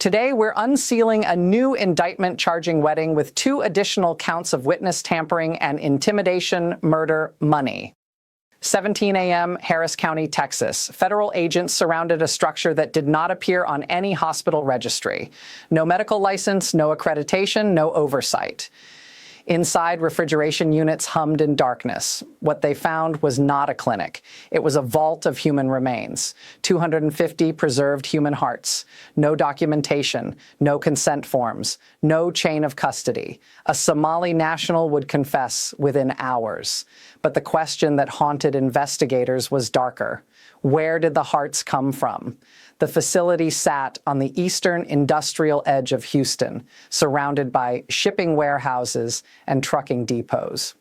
Today, we're unsealing a new indictment charging Wedding with 2 additional counts of witness tampering and intimidation, murder, money. 17 a.m., Harris County, Texas. Federal agents surrounded a structure that did not appear on any hospital registry. No medical license, no accreditation, no oversight. Inside, refrigeration units hummed in darkness. What they found was not a clinic. It was a vault of human remains. 250 preserved human hearts. No documentation, no consent forms, no chain of custody. A Somali national would confess within hours. But the question that haunted investigators was darker. Where did the hearts come from? The facility sat on the eastern industrial edge of Houston, surrounded by shipping warehouses and trucking depots.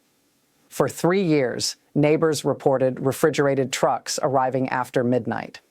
For 3 years, neighbors reported refrigerated trucks arriving after midnight.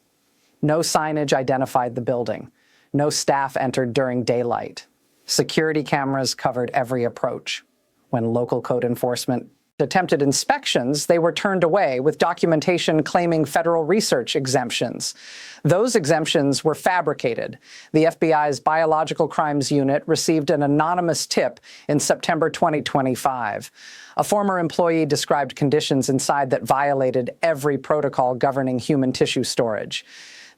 No signage identified the building. No staff entered during daylight. Security cameras covered every approach. When local code enforcement attempted inspections, they were turned away with documentation claiming federal research exemptions. Those exemptions were fabricated. The FBI's Biological Crimes Unit received an anonymous tip in September 2025. A former employee described conditions inside that violated every protocol governing human tissue storage.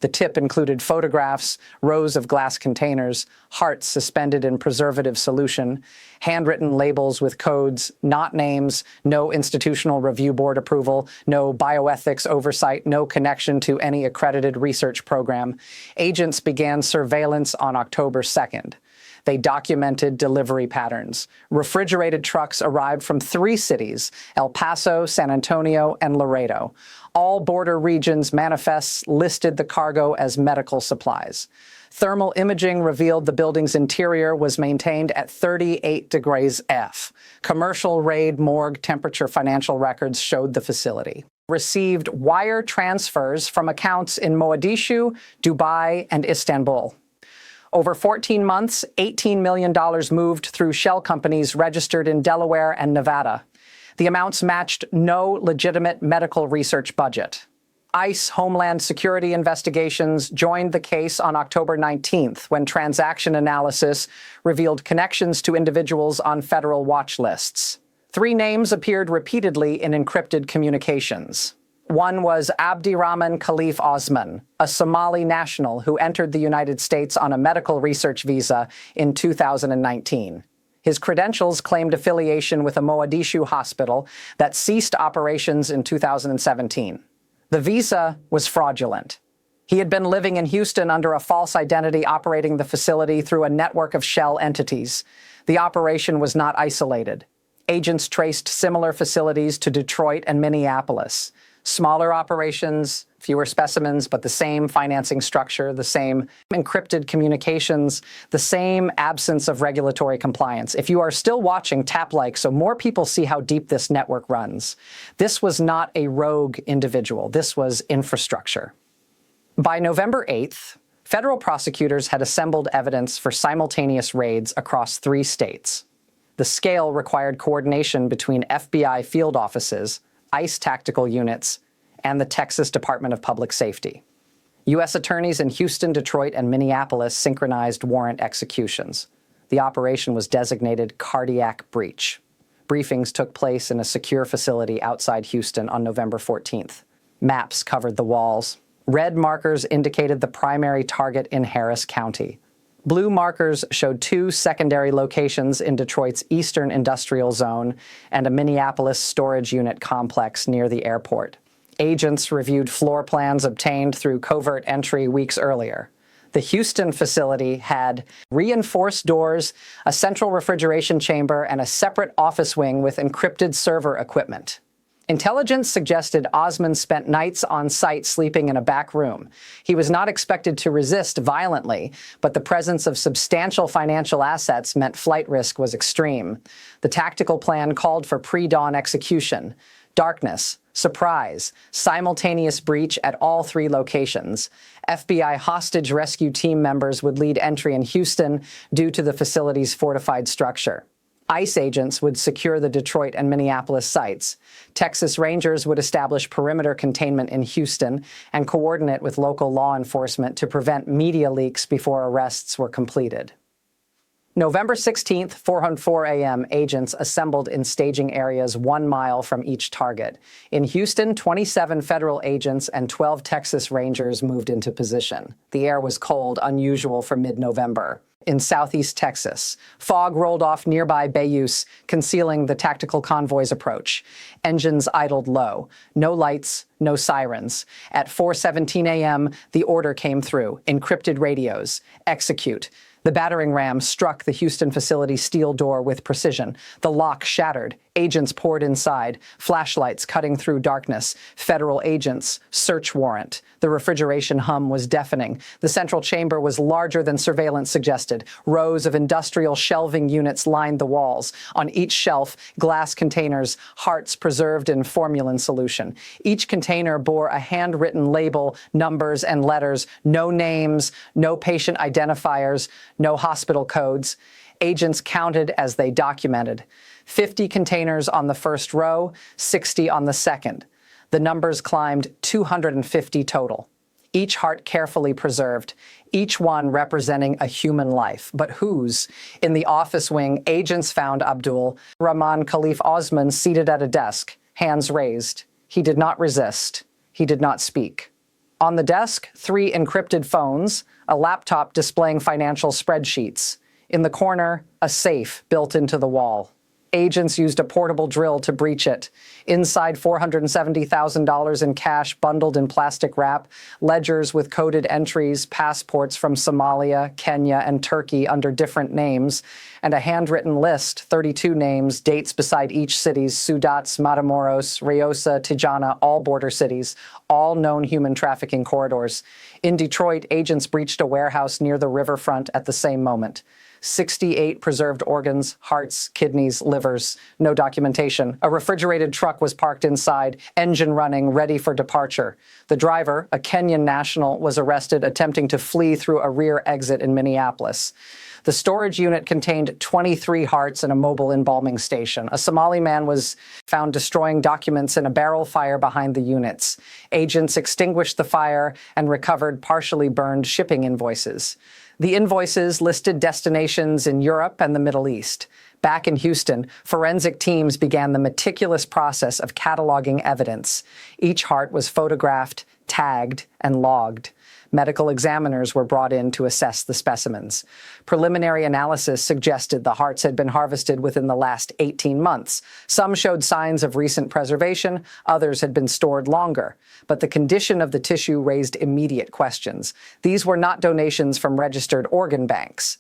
The tip included photographs, rows of glass containers, hearts suspended in preservative solution, handwritten labels with codes, not names, no institutional review board approval, no bioethics oversight, no connection to any accredited research program. Agents began surveillance on October 2nd. They documented delivery patterns. Refrigerated trucks arrived from 3 cities, El Paso, San Antonio, and Laredo. All border regions' manifests listed the cargo as medical supplies. Thermal imaging revealed the building's interior was maintained at 38 degrees F. Commercial-grade morgue temperature financial records showed the facility. Received wire transfers from accounts in Mogadishu, Dubai, and Istanbul. Over 14 months, $18 million moved through shell companies registered in Delaware and Nevada. The amounts matched no legitimate medical research budget. ICE Homeland Security investigations joined the case on October 19th when transaction analysis revealed connections to individuals on federal watch lists. 3 names appeared repeatedly in encrypted communications. One was Abdirahman Khalif Osman, a Somali national who entered the United States on a medical research visa in 2019. His credentials claimed affiliation with a Mogadishu hospital that ceased operations in 2017. The visa was fraudulent. He had been living in Houston under a false identity, operating the facility through a network of shell entities. The operation was not isolated. Agents traced similar facilities to Detroit and Minneapolis. Smaller operations, fewer specimens, but the same financing structure, the same encrypted communications, the same absence of regulatory compliance. If you are still watching, tap like so more people see how deep this network runs. This was not a rogue individual. This was infrastructure. By November 8th, federal prosecutors had assembled evidence for simultaneous raids across 3 states. The scale required coordination between FBI field offices, ICE tactical units, and the Texas Department of Public Safety. U.S. attorneys in Houston, Detroit, and Minneapolis synchronized warrant executions. The operation was designated cardiac breach. Briefings took place in a secure facility outside Houston on November 14th. Maps covered the walls. Red markers indicated the primary target in Harris County. Blue markers showed 2 secondary locations in Detroit's eastern industrial zone and a Minneapolis storage unit complex near the airport. Agents reviewed floor plans obtained through covert entry weeks earlier. The Houston facility had reinforced doors, a central refrigeration chamber, and a separate office wing with encrypted server equipment. Intelligence suggested Osman spent nights on site sleeping in a back room. He was not expected to resist violently, but the presence of substantial financial assets meant flight risk was extreme. The tactical plan called for pre-dawn execution. Darkness, surprise, simultaneous breach at all 3 locations. FBI hostage rescue team members would lead entry in Houston due to the facility's fortified structure. ICE agents would secure the Detroit and Minneapolis sites. Texas Rangers would establish perimeter containment in Houston and coordinate with local law enforcement to prevent media leaks before arrests were completed. November 16th, 4:04 a.m., agents assembled in staging areas 1 mile from each target. In Houston, 27 federal agents and 12 Texas Rangers moved into position. The air was cold, unusual for mid-November. In southeast Texas, fog rolled off nearby Bayous, concealing the tactical convoy's approach. Engines idled low. No lights, no sirens. At 4:17 a.m., the order came through. Encrypted radios. Execute. The battering ram struck the Houston facility's steel door with precision. The lock shattered. Agents poured inside, flashlights cutting through darkness. Federal agents, search warrant. The refrigeration hum was deafening. The central chamber was larger than surveillance suggested. Rows of industrial shelving units lined the walls. On each shelf, glass containers, hearts preserved in formalin solution. Each container bore a handwritten label, numbers and letters, no names, no patient identifiers, no hospital codes. Agents counted as they documented. 50 containers on the first row, 60 on the second. The numbers climbed 250 total. Each heart carefully preserved, each one representing a human life. But whose? In the office wing, agents found Abdul Rahman Khalif Osman seated at a desk, hands raised. He did not resist. He did not speak. On the desk, 3 encrypted phones, a laptop displaying financial spreadsheets. In the corner, a safe built into the wall. Agents used a portable drill to breach it. Inside, $470,000 in cash bundled in plastic wrap, ledgers with coded entries, passports from Somalia, Kenya, and Turkey under different names, and a handwritten list, 32 names, dates beside each city's Sudat, Matamoros, Reynosa, Tirana, all border cities, all known human trafficking corridors. In Detroit, agents breached a warehouse near the riverfront at the same moment. 68 preserved organs, hearts, kidneys, livers, no documentation. A refrigerated truck was parked inside, engine running, ready for departure. The driver, a Kenyan national, was arrested attempting to flee through a rear exit in Minneapolis. The storage unit contained 23 hearts and a mobile embalming station. A Somali man was found destroying documents in a barrel fire behind the units. Agents extinguished the fire and recovered partially burned shipping invoices. The invoices listed destinations in Europe and the Middle East. Back in Houston, forensic teams began the meticulous process of cataloging evidence. Each heart was photographed, tagged, and logged. Medical examiners were brought in to assess the specimens. Preliminary analysis suggested the hearts had been harvested within the last 18 months. Some showed signs of recent preservation, others had been stored longer. But the condition of the tissue raised immediate questions. These were not donations from registered organ banks.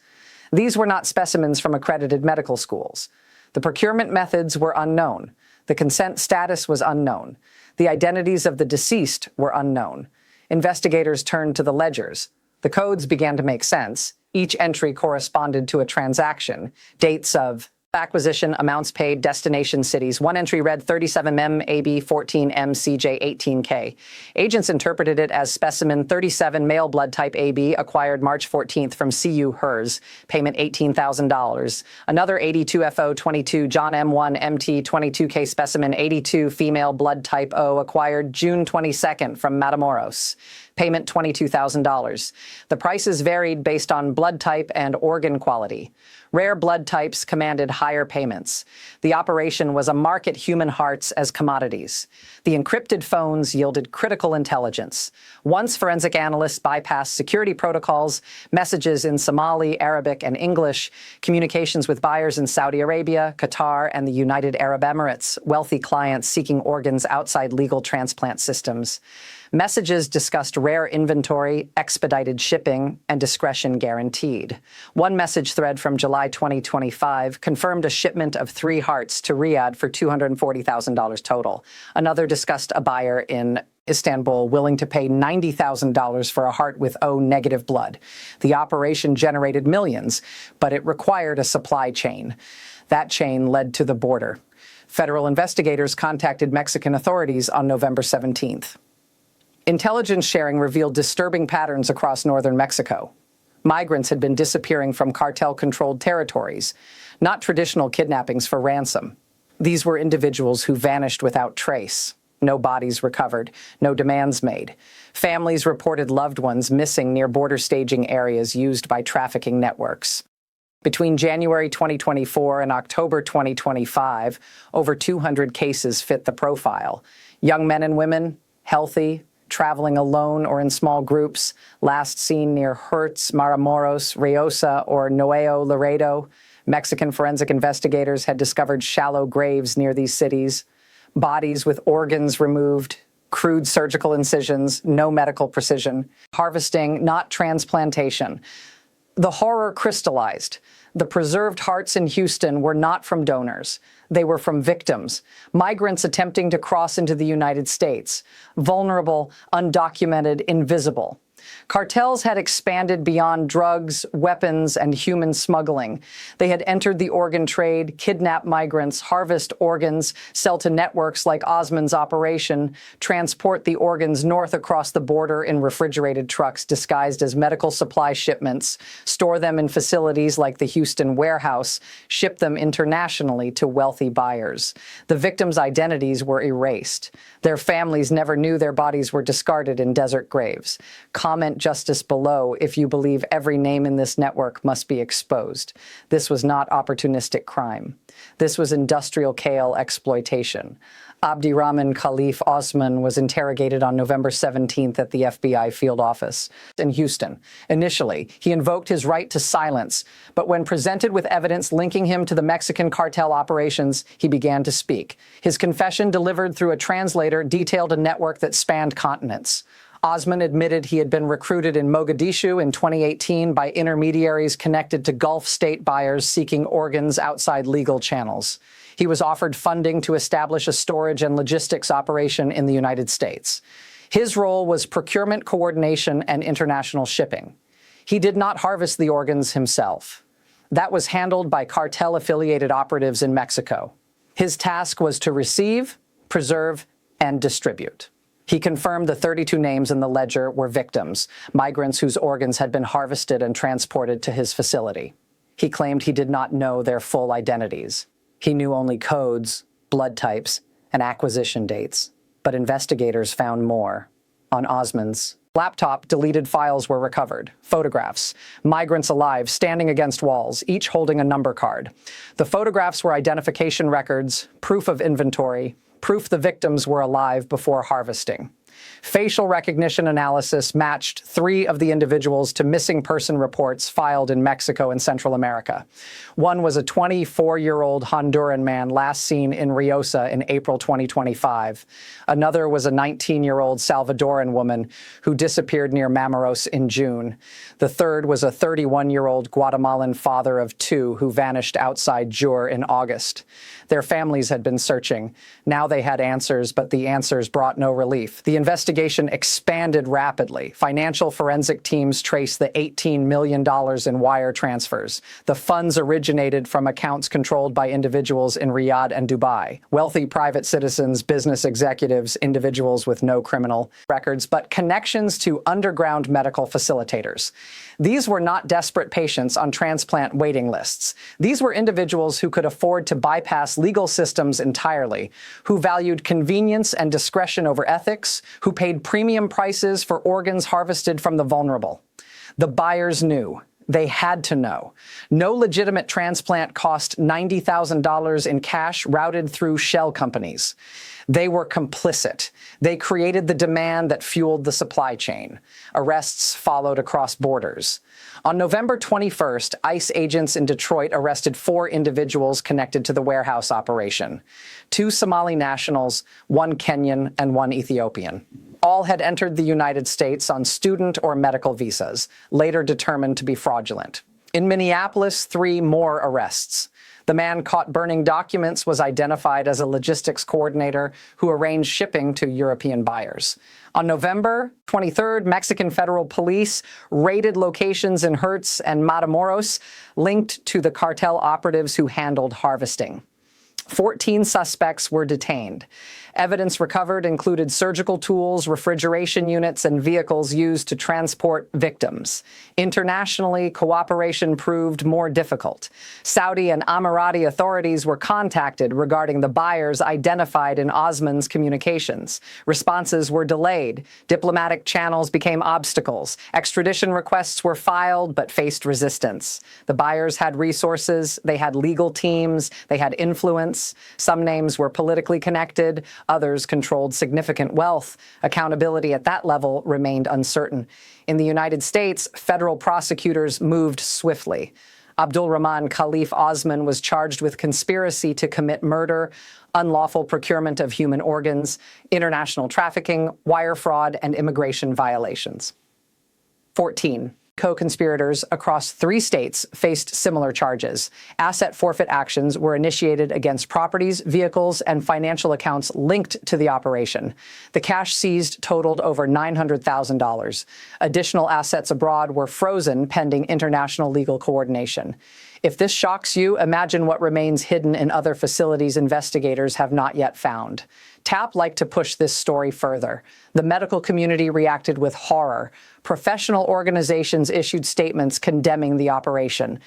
These were not specimens from accredited medical schools. The procurement methods were unknown. The consent status was unknown. The identities of the deceased were unknown. Investigators turned to the ledgers. The codes began to make sense. Each entry corresponded to a transaction. Dates of acquisition, amounts paid, destination cities. One entry read 37M AB 14M CJ 18K. Agents interpreted it as specimen 37 male blood type AB acquired March 14th from CU HERS. Payment $18,000. Another 82FO 22 John M1 MT 22K specimen 82 female blood type O acquired June 22nd from Matamoros. Payment $22,000. The prices varied based on blood type and organ quality. Rare blood types commanded higher payments. The operation was a market human hearts as commodities. The encrypted phones yielded critical intelligence. Once forensic analysts bypassed security protocols, messages in Somali, Arabic, and English, communications with buyers in Saudi Arabia, Qatar, and the United Arab Emirates, wealthy clients seeking organs outside legal transplant systems. Messages discussed rare inventory, expedited shipping, and discretion guaranteed. One message thread from July 2025 confirmed a shipment of 3 hearts to Riyadh for $240,000 total. Another discussed a buyer in Istanbul willing to pay $90,000 for a heart with O-negative blood. The operation generated millions, but it required a supply chain. That chain led to the border. Federal investigators contacted Mexican authorities on November 17th. Intelligence sharing revealed disturbing patterns across northern Mexico. Migrants had been disappearing from cartel-controlled territories, not traditional kidnappings for ransom. These were individuals who vanished without trace. No bodies recovered, no demands made. Families reported loved ones missing near border staging areas used by trafficking networks. Between January 2024 and October 2025, over 200 cases fit the profile. Young men and women, healthy, traveling alone or in small groups, last seen near Hertz, Matamoros, Reynosa, or Nuevo Laredo. Mexican forensic investigators had discovered shallow graves near these cities, bodies with organs removed, crude surgical incisions, no medical precision, harvesting, not transplantation. The horror crystallized. The preserved hearts in Houston were not from donors. They were from victims, migrants attempting to cross into the United States, vulnerable, undocumented, invisible. Cartels had expanded beyond drugs, weapons, and human smuggling. They had entered the organ trade, kidnap migrants, harvest organs, sell to networks like Osman's operation, transport the organs north across the border in refrigerated trucks disguised as medical supply shipments, store them in facilities like the Houston warehouse, ship them internationally to wealthy buyers. The victims' identities were erased. Their families never knew their bodies were discarded in desert graves. Comment justice below if you believe every name in this network must be exposed. This was not opportunistic crime. This was industrial kale exploitation. Abdirahman Khalif Osman was interrogated on November 17th at the FBI field office in Houston. Initially, he invoked his right to silence, but when presented with evidence linking him to the Mexican cartel operations, he began to speak. His confession, delivered through a translator, detailed a network that spanned continents. Osman admitted he had been recruited in Mogadishu in 2018 by intermediaries connected to Gulf state buyers seeking organs outside legal channels. He was offered funding to establish a storage and logistics operation in the United States. His role was procurement coordination and international shipping. He did not harvest the organs himself. That was handled by cartel-affiliated operatives in Mexico. His task was to receive, preserve, and distribute. He confirmed the 32 names in the ledger were victims, migrants whose organs had been harvested and transported to his facility. He claimed he did not know their full identities. He knew only codes, blood types, and acquisition dates. But investigators found more. On Osman's laptop, deleted files were recovered, photographs, migrants alive standing against walls, each holding a number card. The photographs were identification records, proof of inventory, proof the victims were alive before harvesting. Facial recognition analysis matched 3 of the individuals to missing person reports filed in Mexico and Central America. One was a 24-year-old Honduran man last seen in Reynosa in April 2025. Another was a 19-year-old Salvadoran woman who disappeared near Matamoros in June. The third was a 31-year-old Guatemalan father of 2 who vanished outside Jur in August. Their families had been searching. Now they had answers, but the answers brought no relief. The investigation expanded rapidly. Financial forensic teams traced the $18 million in wire transfers. The funds originated from accounts controlled by individuals in Riyadh and Dubai. Wealthy private citizens, business executives, individuals with no criminal records, but connections to underground medical facilitators. These were not desperate patients on transplant waiting lists. These were individuals who could afford to bypass legal systems entirely, who valued convenience and discretion over ethics, who paid premium prices for organs harvested from the vulnerable. The buyers knew. They had to know. No legitimate transplant cost $90,000 in cash routed through shell companies. They were complicit. They created the demand that fueled the supply chain. Arrests followed across borders. On November 21st, ICE agents in Detroit arrested 4 individuals connected to the warehouse operation. 2 Somali nationals, 1 Kenyan, and 1 Ethiopian. All had entered the United States on student or medical visas, later determined to be fraudulent. In Minneapolis, 3 more arrests. The man caught burning documents was identified as a logistics coordinator who arranged shipping to European buyers. On November 23rd, Mexican federal police raided locations in Hertz and Matamoros linked to the cartel operatives who handled harvesting. 14 suspects were detained. Evidence recovered included surgical tools, refrigeration units, and vehicles used to transport victims. Internationally, cooperation proved more difficult. Saudi and Emirati authorities were contacted regarding the buyers identified in Osman's communications. Responses were delayed. Diplomatic channels became obstacles. Extradition requests were filed but faced resistance. The buyers had resources, they had legal teams, they had influence. Some names were politically connected. Others controlled significant wealth. Accountability at that level remained uncertain. In the United States, federal prosecutors moved swiftly. Abdulrahman Khalif Osman was charged with conspiracy to commit murder, unlawful procurement of human organs, international trafficking, wire fraud, and immigration violations. 14. Co-conspirators across 3 states faced similar charges. Asset forfeit actions were initiated against properties, vehicles, and financial accounts linked to the operation. The cash seized totaled over $900,000. Additional assets abroad were frozen pending international legal coordination. If this shocks you, imagine what remains hidden in other facilities investigators have not yet found. TAP liked to push this story further. The medical community reacted with horror. Professional organizations issued statements condemning the operation.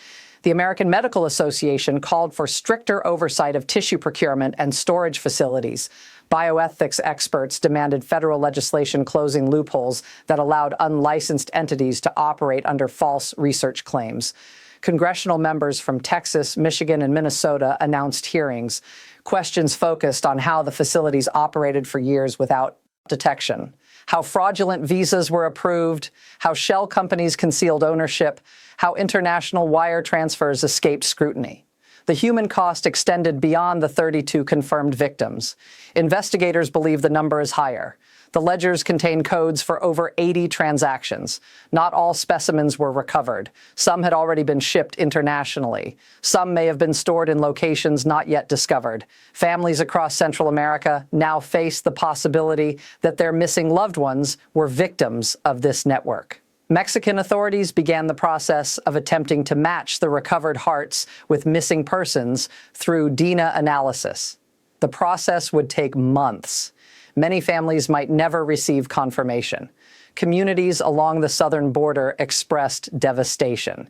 The American Medical Association called for stricter oversight of tissue procurement and storage facilities. Bioethics experts demanded federal legislation closing loopholes that allowed unlicensed entities to operate under false research claims. Congressional members from Texas, Michigan, and Minnesota announced hearings. Questions focused on how the facilities operated for years without detection, how fraudulent visas were approved, how shell companies concealed ownership, how international wire transfers escaped scrutiny. The human cost extended beyond the 32 confirmed victims. Investigators believe the number is higher. The ledgers contain codes for over 80 transactions. Not all specimens were recovered. Some had already been shipped internationally. Some may have been stored in locations not yet discovered. Families across Central America now face the possibility that their missing loved ones were victims of this network. Mexican authorities began the process of attempting to match the recovered hearts with missing persons through DNA analysis. The process would take months. Many families might never receive confirmation. Communities along the southern border expressed devastation.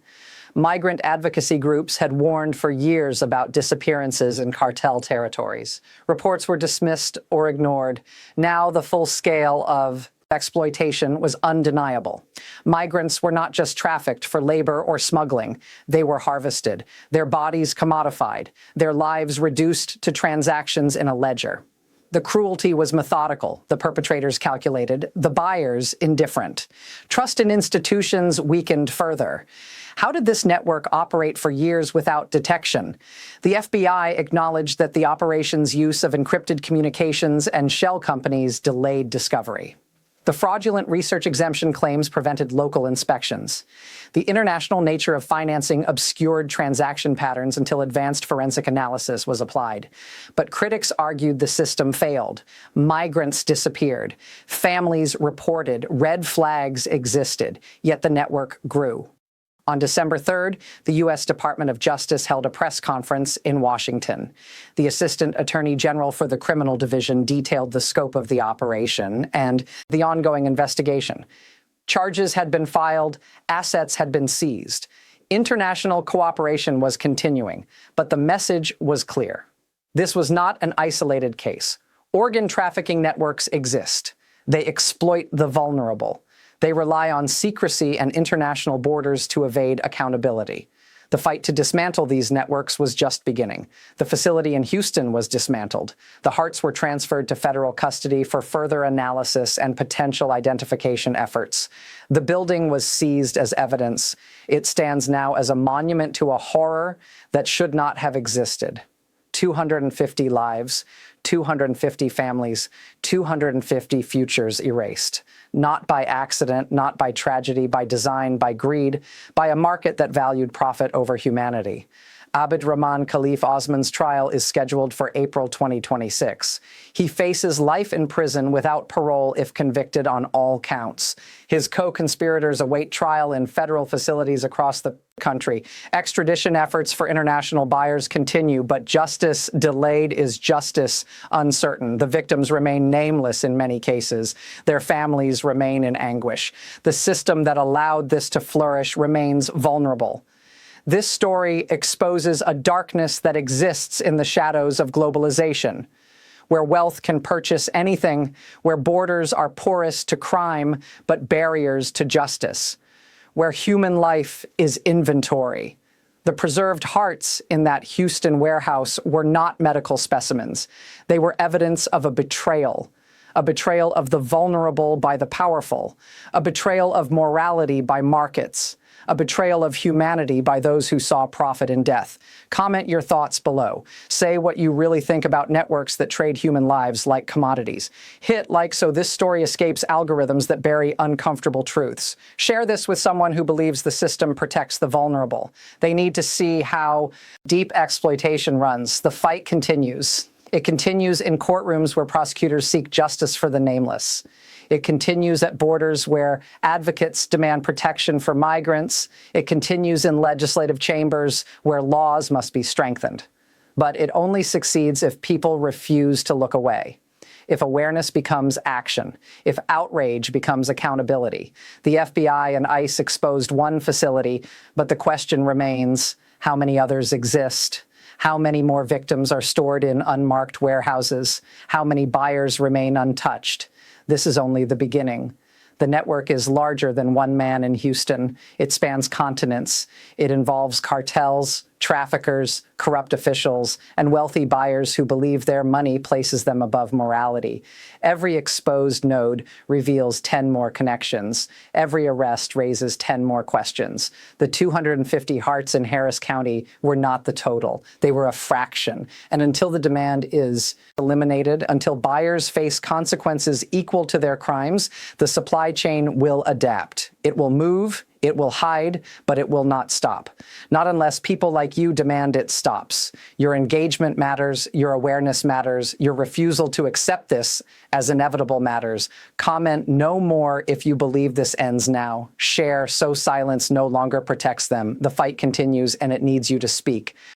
Migrant advocacy groups had warned for years about disappearances in cartel territories. Reports were dismissed or ignored. Now the full scale of exploitation was undeniable. Migrants were not just trafficked for labor or smuggling. They were harvested, their bodies commodified, their lives reduced to transactions in a ledger. The cruelty was methodical, the perpetrators calculated, the buyers indifferent. Trust in institutions weakened further. How did this network operate for years without detection? The FBI acknowledged that the operation's use of encrypted communications and shell companies delayed discovery. The fraudulent research exemption claims prevented local inspections. The international nature of financing obscured transaction patterns until advanced forensic analysis was applied. But critics argued the system failed. Migrants disappeared. Families reported. Red flags existed. Yet the network grew. On December 3rd, the U.S. Department of Justice held a press conference in Washington. The Assistant Attorney General for the Criminal Division detailed the scope of the operation and the ongoing investigation. Charges had been filed, assets had been seized. International cooperation was continuing, but the message was clear. This was not an isolated case. Organ trafficking networks exist. They exploit the vulnerable. They rely on secrecy and international borders to evade accountability. The fight to dismantle these networks was just beginning. The facility in Houston was dismantled. The hearts were transferred to federal custody for further analysis and potential identification efforts. The building was seized as evidence. It stands now as a monument to a horror that should not have existed. 250 lives, 250 families, 250 futures erased. Not by accident, not by tragedy, by design, by greed, by a market that valued profit over humanity. Abd Rahman Khalif Osman's trial is scheduled for April 2026. He faces life in prison without parole if convicted on all counts. His co-conspirators await trial in federal facilities across the country. Extradition efforts for international buyers continue, but justice delayed is justice uncertain. The victims remain nameless in many cases. Their families remain in anguish. The system that allowed this to flourish remains vulnerable. This story exposes a darkness that exists in the shadows of globalization, where wealth can purchase anything, where borders are porous to crime but barriers to justice, where human life is inventory. The preserved hearts in that Houston warehouse were not medical specimens. They were evidence of a betrayal of the vulnerable by the powerful, a betrayal of morality by markets, a betrayal of humanity by those who saw profit in death. Comment your thoughts below. Say what you really think about networks that trade human lives like commodities. Hit like so this story escapes algorithms that bury uncomfortable truths. Share this with someone who believes the system protects the vulnerable. They need to see how deep exploitation runs. The fight continues. It continues in courtrooms where prosecutors seek justice for the nameless. It continues at borders where advocates demand protection for migrants. It continues in legislative chambers where laws must be strengthened. But it only succeeds if people refuse to look away, if awareness becomes action, if outrage becomes accountability. The FBI and ICE exposed one facility, but the question remains, how many others exist? How many more victims are stored in unmarked warehouses? How many buyers remain untouched? This is only the beginning. The network is larger than one man in Houston. It spans continents. It involves cartels, traffickers, corrupt officials, and wealthy buyers who believe their money places them above morality. Every exposed node reveals 10 more connections. Every arrest raises 10 more questions. The 250 hearts in Harris County were not the total. They were a fraction. And until the demand is eliminated, until buyers face consequences equal to their crimes, the supply chain will adapt. It will move, it will hide, but it will not stop. Not unless people like you demand it stops. Your engagement matters, your awareness matters, your refusal to accept this as inevitable matters. Comment no more if you believe this ends now. Share so silence no longer protects them. The fight continues and it needs you to speak.